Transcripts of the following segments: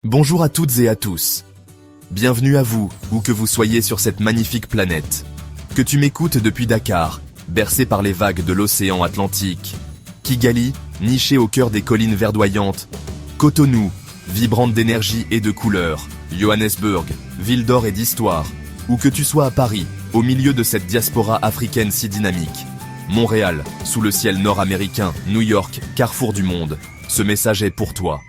Bonjour à toutes et à tous. Bienvenue à vous, où que vous soyez sur cette magnifique planète. Que tu m'écoutes depuis Dakar, bercé par les vagues de l'océan Atlantique. Kigali, niché au cœur des collines verdoyantes. Cotonou, vibrante d'énergie et de couleurs. Johannesburg, ville d'or et d'histoire. Ou que tu sois à Paris, au milieu de cette diaspora africaine si dynamique. Montréal, sous le ciel nord-américain, New York, carrefour du monde. Ce message est pour toi.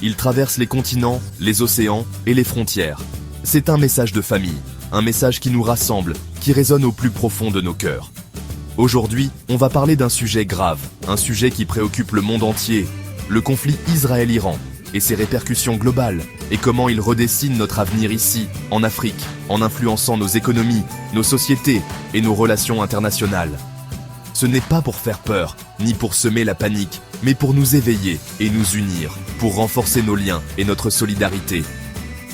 Il traverse les continents, les océans et les frontières. C'est un message de famille, un message qui nous rassemble, qui résonne au plus profond de nos cœurs. Aujourd'hui, on va parler d'un sujet grave, un sujet qui préoccupe le monde entier, le conflit Israël-Iran et ses répercussions globales, et comment il redessine notre avenir ici, en Afrique, en influençant nos économies, nos sociétés et nos relations internationales. Ce n'est pas pour faire peur, ni pour semer la panique, mais pour nous éveiller et nous unir, pour renforcer nos liens et notre solidarité.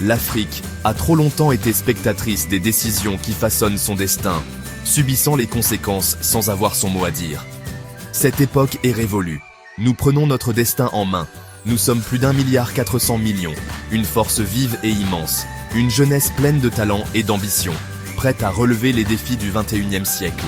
L'Afrique a trop longtemps été spectatrice des décisions qui façonnent son destin, subissant les conséquences sans avoir son mot à dire. Cette époque est révolue. Nous prenons notre destin en main. Nous sommes plus d'1,4 milliard, une force vive et immense, une jeunesse pleine de talent et d'ambition, prête à relever les défis du XXIe siècle.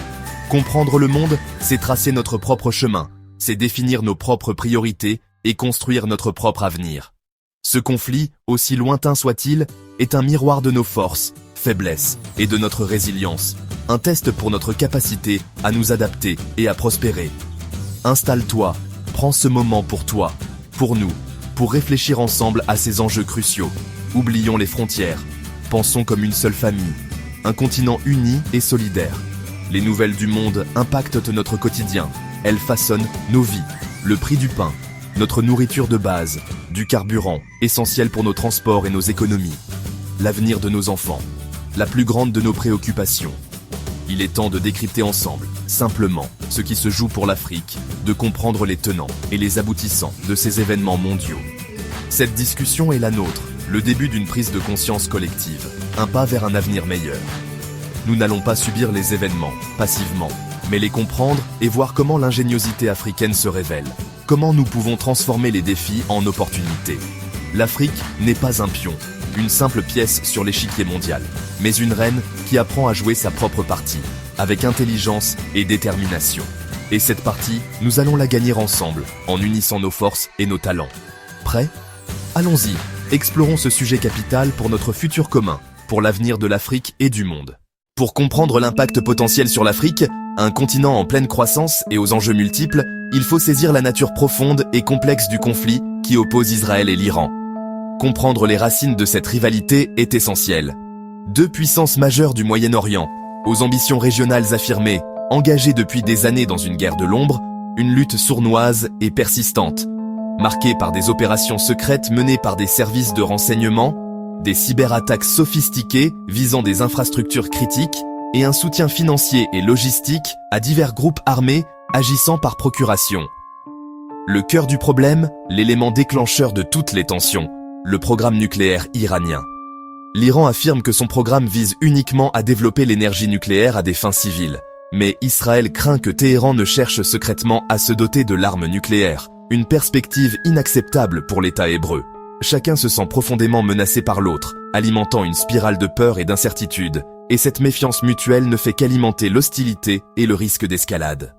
Comprendre le monde, c'est tracer notre propre chemin, c'est définir nos propres priorités et construire notre propre avenir. Ce conflit, aussi lointain soit-il, est un miroir de nos forces, faiblesses et de notre résilience, un test pour notre capacité à nous adapter et à prospérer. Installe-toi, prends ce moment pour toi, pour nous, pour réfléchir ensemble à ces enjeux cruciaux. Oublions les frontières, pensons comme une seule famille, un continent uni et solidaire. Les nouvelles du monde impactent notre quotidien. Elles façonnent nos vies, le prix du pain, notre nourriture de base, du carburant, essentiel pour nos transports et nos économies, l'avenir de nos enfants, la plus grande de nos préoccupations. Il est temps de décrypter ensemble, simplement, ce qui se joue pour l'Afrique, de comprendre les tenants et les aboutissants de ces événements mondiaux. Cette discussion est la nôtre, le début d'une prise de conscience collective, un pas vers un avenir meilleur. Nous n'allons pas subir les événements, passivement, mais les comprendre et voir comment l'ingéniosité africaine se révèle, comment nous pouvons transformer les défis en opportunités. L'Afrique n'est pas un pion, une simple pièce sur l'échiquier mondial, mais une reine qui apprend à jouer sa propre partie, avec intelligence et détermination. Et cette partie, nous allons la gagner ensemble, en unissant nos forces et nos talents. Prêts ? Allons-y, explorons ce sujet capital pour notre futur commun, pour l'avenir de l'Afrique et du monde. Pour comprendre l'impact potentiel sur l'Afrique, un continent en pleine croissance et aux enjeux multiples, il faut saisir la nature profonde et complexe du conflit qui oppose Israël et l'Iran. Comprendre les racines de cette rivalité est essentiel. Deux puissances majeures du Moyen-Orient, aux ambitions régionales affirmées, engagées depuis des années dans une guerre de l'ombre, une lutte sournoise et persistante, marquée par des opérations secrètes menées par des services de renseignement, des cyberattaques sophistiquées visant des infrastructures critiques et un soutien financier et logistique à divers groupes armés agissant par procuration. Le cœur du problème, l'élément déclencheur de toutes les tensions, le programme nucléaire iranien. L'Iran affirme que son programme vise uniquement à développer l'énergie nucléaire à des fins civiles, mais Israël craint que Téhéran ne cherche secrètement à se doter de l'arme nucléaire, une perspective inacceptable pour l'État hébreu. Chacun se sent profondément menacé par l'autre, alimentant une spirale de peur et d'incertitude, et cette méfiance mutuelle ne fait qu'alimenter l'hostilité et le risque d'escalade.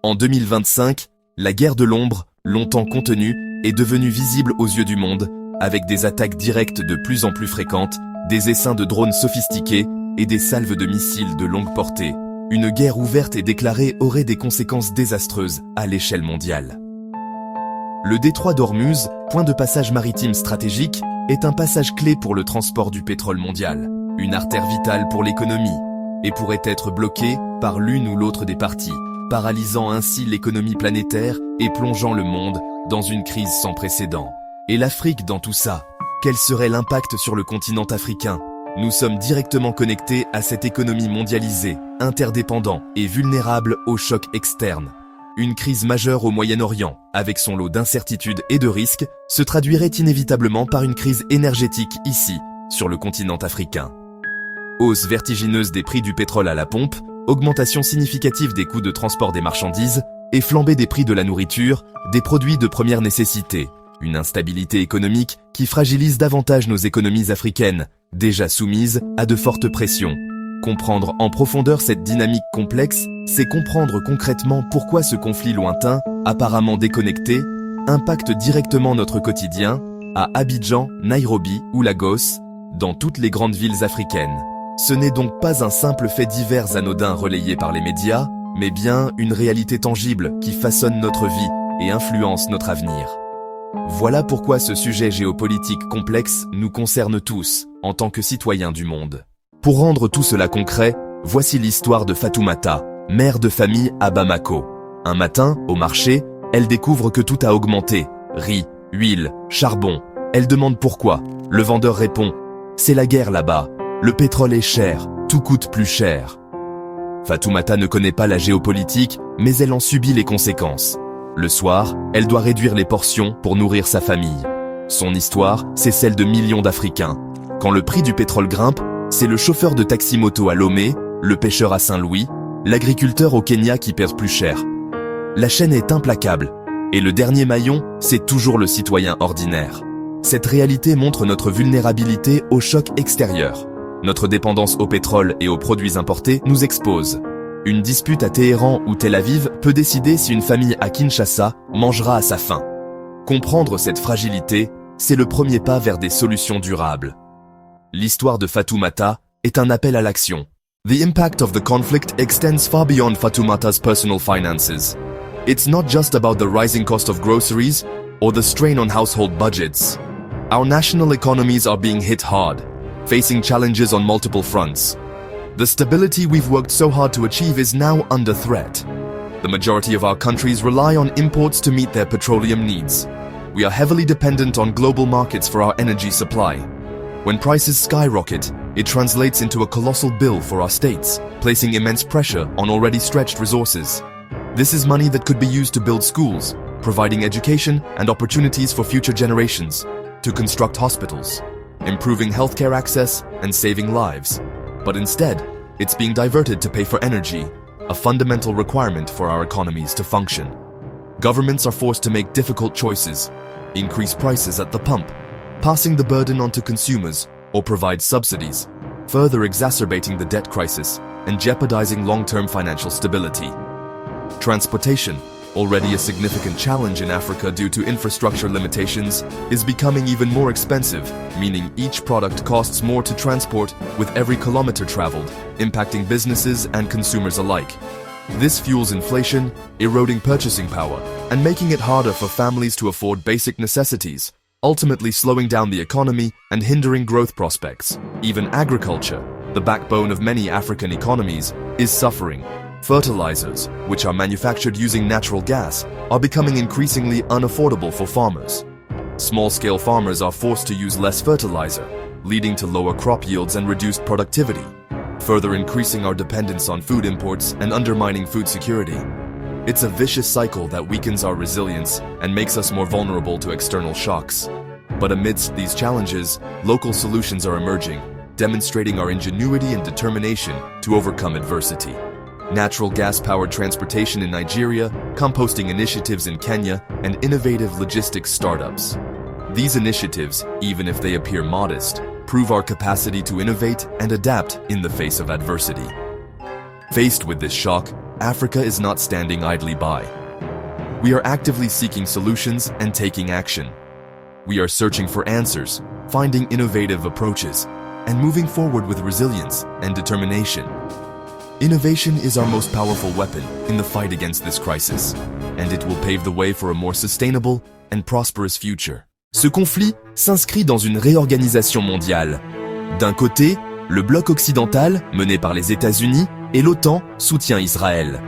En 2025, la guerre de l'ombre, longtemps contenue, est devenue visible aux yeux du monde, avec des attaques directes de plus en plus fréquentes, des essaims de drones sophistiqués et des salves de missiles de longue portée. Une guerre ouverte et déclarée aurait des conséquences désastreuses à l'échelle mondiale. Le détroit d'Ormuz, point de passage maritime stratégique, est un passage clé pour le transport du pétrole mondial, une artère vitale pour l'économie, et pourrait être bloqué par l'une ou l'autre des parties, paralysant ainsi l'économie planétaire et plongeant le monde dans une crise sans précédent. Et l'Afrique dans tout ça, quel serait l'impact sur le continent africain ? Nous sommes directement connectés à cette économie mondialisée, interdépendant et vulnérable aux chocs externes. Une crise majeure au Moyen-Orient, avec son lot d'incertitudes et de risques, se traduirait inévitablement par une crise énergétique ici, sur le continent africain. Hausse vertigineuse des prix du pétrole à la pompe, augmentation significative des coûts de transport des marchandises et flambée des prix de la nourriture, des produits de première nécessité. Une instabilité économique qui fragilise davantage nos économies africaines, déjà soumises à de fortes pressions. Comprendre en profondeur cette dynamique complexe, c'est comprendre concrètement pourquoi ce conflit lointain, apparemment déconnecté, impacte directement notre quotidien, à Abidjan, Nairobi ou Lagos, dans toutes les grandes villes africaines. Ce n'est donc pas un simple fait divers anodin relayé par les médias, mais bien une réalité tangible qui façonne notre vie et influence notre avenir. Voilà pourquoi ce sujet géopolitique complexe nous concerne tous, en tant que citoyens du monde. Pour rendre tout cela concret, voici l'histoire de Fatoumata, mère de famille à Bamako. Un matin, au marché, elle découvre que tout a augmenté. Riz, huile, charbon. Elle demande pourquoi. Le vendeur répond « C'est la guerre là-bas. Le pétrole est cher, tout coûte plus cher. » Fatoumata ne connaît pas la géopolitique, mais elle en subit les conséquences. Le soir, elle doit réduire les portions pour nourrir sa famille. Son histoire, c'est celle de millions d'Africains. Quand le prix du pétrole grimpe, c'est le chauffeur de taxi-moto à Lomé, le pêcheur à Saint-Louis, l'agriculteur au Kenya qui perd plus cher. La chaîne est implacable, et le dernier maillon, c'est toujours le citoyen ordinaire. Cette réalité montre notre vulnérabilité aux chocs extérieurs. Notre dépendance au pétrole et aux produits importés nous expose. Une dispute à Téhéran ou Tel Aviv peut décider si une famille à Kinshasa mangera à sa faim. Comprendre cette fragilité, c'est le premier pas vers des solutions durables. L'histoire de Fatoumata est un appel à l'action. The impact of the conflict extends far beyond Fatoumata's personal finances. It's not just about the rising cost of groceries or the strain on household budgets. Our national economies are being hit hard, facing challenges on multiple fronts. The stability we've worked so hard to achieve is now under threat. The majority of our countries rely on imports to meet their petroleum needs. We are heavily dependent on global markets for our energy supply. When prices skyrocket, it translates into a colossal bill for our states, placing immense pressure on already stretched resources. This is money that could be used to build schools, providing education and opportunities for future generations, to construct hospitals, improving healthcare access and saving lives. But instead, it's being diverted to pay for energy, a fundamental requirement for our economies to function. Governments are forced to make difficult choices, increase prices at the pump, passing the burden on to consumers, or provide subsidies, further exacerbating the debt crisis and jeopardizing long-term financial stability. Transportation, already a significant challenge in Africa due to infrastructure limitations, is becoming even more expensive, meaning each product costs more to transport with every kilometer traveled, impacting businesses and consumers alike. This fuels inflation, eroding purchasing power, and making it harder for families to afford basic necessities, ultimately slowing down the economy and hindering growth prospects. Even agriculture, the backbone of many African economies, is suffering. Fertilizers, which are manufactured using natural gas, are becoming increasingly unaffordable for farmers. Small-scale farmers are forced to use less fertilizer, leading to lower crop yields and reduced productivity, further increasing our dependence on food imports and undermining food security. It's a vicious cycle that weakens our resilience and makes us more vulnerable to external shocks. But amidst these challenges, local solutions are emerging, demonstrating our ingenuity and determination to overcome adversity. Natural gas-powered transportation in Nigeria, composting initiatives in Kenya, and innovative logistics startups. These initiatives, even if they appear modest, prove our capacity to innovate and adapt in the face of adversity. Faced with this shock, Africa is not standing idly by. We are actively seeking solutions and taking action. We are searching for answers, finding innovative approaches, and moving forward with resilience and determination. Innovation is our most powerful weapon in the fight against this crisis, and it will pave the way for a more sustainable and prosperous future. Ce conflit s'inscrit dans une réorganisation mondiale. D'un côté, le bloc occidental, mené par les États-Unis, et l'OTAN soutient Israël.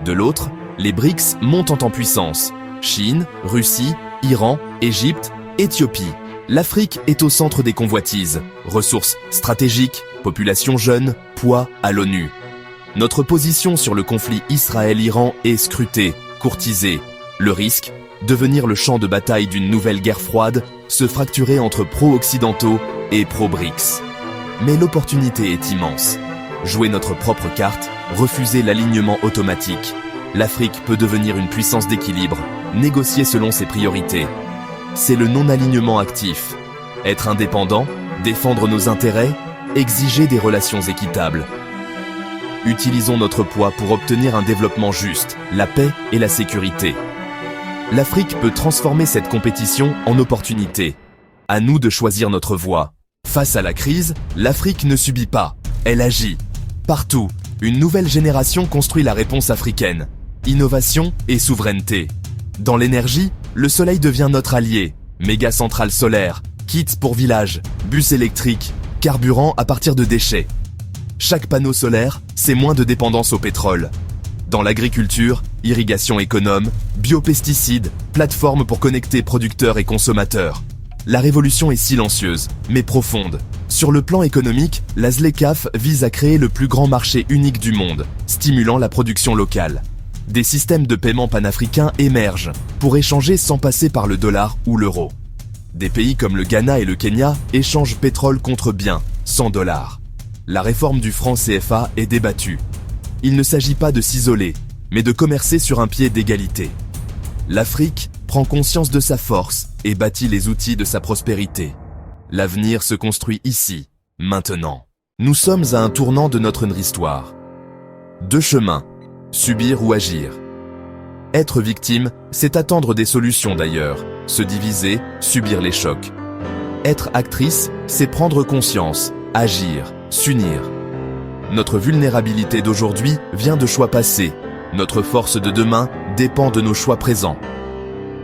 De l'autre, les BRICS montent en puissance. Chine, Russie, Iran, Égypte, Éthiopie. L'Afrique est au centre des convoitises. Ressources stratégiques, population jeune, poids à l'ONU. Notre position sur le conflit Israël-Iran est scrutée, courtisée. Le risque, devenir le champ de bataille d'une nouvelle guerre froide, se fracturer entre pro-occidentaux et pro-BRICS. Mais l'opportunité est immense. Jouer notre propre carte, refuser l'alignement automatique. L'Afrique peut devenir une puissance d'équilibre, négocier selon ses priorités. c'est le non-alignement actif. Être indépendant, défendre nos intérêts, exiger des relations équitables. Utilisons notre poids pour obtenir un développement juste, la paix et la sécurité. L'Afrique peut transformer cette compétition en opportunité. À nous de choisir notre voie. Face à la crise, l'Afrique ne subit pas, elle agit. Partout, une nouvelle génération construit la réponse africaine. Innovation et souveraineté. Dans l'énergie, le soleil devient notre allié. Méga centrales solaires, kits pour villages, bus électriques, carburant à partir de déchets. Chaque panneau solaire, c'est moins de dépendance au pétrole. Dans l'agriculture, irrigation économe, biopesticides, plateformes pour connecter producteurs et consommateurs. La révolution est silencieuse, mais profonde. Sur le plan économique, la ZLECAf vise à créer le plus grand marché unique du monde, stimulant la production locale. Des systèmes de paiement panafricains émergent, pour échanger sans passer par le dollar ou l'euro. Des pays comme le Ghana et le Kenya échangent pétrole contre biens, sans dollars. La réforme du franc CFA est débattue. Il ne s'agit pas de s'isoler, mais de commercer sur un pied d'égalité. L'Afrique prend conscience de sa force et bâtit les outils de sa prospérité. L'avenir se construit ici, maintenant. Nous sommes à un tournant de notre histoire. Deux chemins, subir ou agir. Être victime, c'est attendre des solutions d'ailleurs, se diviser, subir les chocs. Être actrice, c'est prendre conscience, agir, s'unir. Notre vulnérabilité d'aujourd'hui vient de choix passés. Notre force de demain dépend de nos choix présents.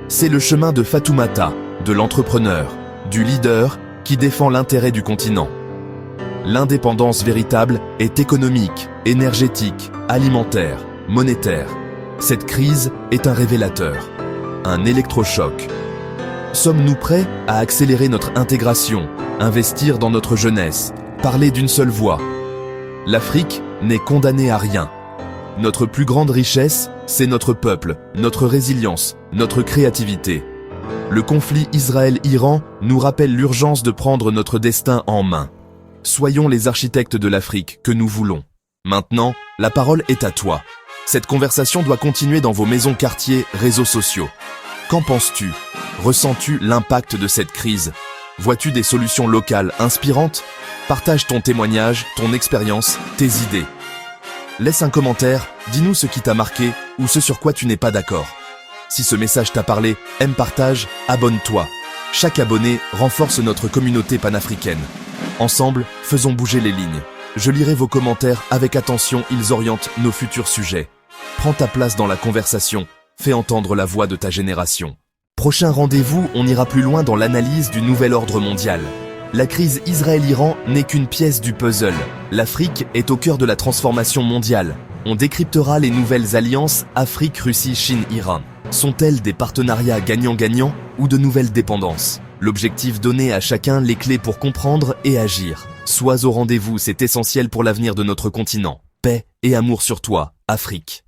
C'est le chemin de Fatoumata, de l'entrepreneur, du leader qui défend l'intérêt du continent. L'indépendance véritable est économique, énergétique, alimentaire, monétaire. Cette crise est un révélateur, un électrochoc. Sommes-nous prêts à accélérer notre intégration, investir dans notre jeunesse, parler d'une seule voix? L'Afrique n'est condamnée à rien. Notre plus grande richesse, c'est notre peuple, notre résilience, notre créativité. Le conflit Israël-Iran nous rappelle l'urgence de prendre notre destin en main. Soyons les architectes de l'Afrique que nous voulons. Maintenant, la parole est à toi. Cette conversation doit continuer dans vos maisons, quartiers, réseaux sociaux. Qu'en penses-tu? Ressens-tu l'impact de cette crise? Vois-tu des solutions locales inspirantes? Partage ton témoignage, ton expérience, tes idées. Laisse un commentaire, dis-nous ce qui t'a marqué ou ce sur quoi tu n'es pas d'accord. Si ce message t'a parlé, aime, partage, abonne-toi. Chaque abonné renforce notre communauté panafricaine. Ensemble, faisons bouger les lignes. Je lirai vos commentaires avec attention, ils orientent nos futurs sujets. Prends ta place dans la conversation, fais entendre la voix de ta génération. Prochain rendez-vous, on ira plus loin dans l'analyse du nouvel ordre mondial. La crise Israël-Iran n'est qu'une pièce du puzzle. L'Afrique est au cœur de la transformation mondiale. On décryptera les nouvelles alliances Afrique, Russie, Chine, Iran. Sont-elles des partenariats gagnant-gagnant ou de nouvelles dépendances? L'objectif donner à chacun les clés pour comprendre et agir. Sois au rendez-vous, c'est essentiel pour l'avenir de notre continent. Paix et amour sur toi, Afrique.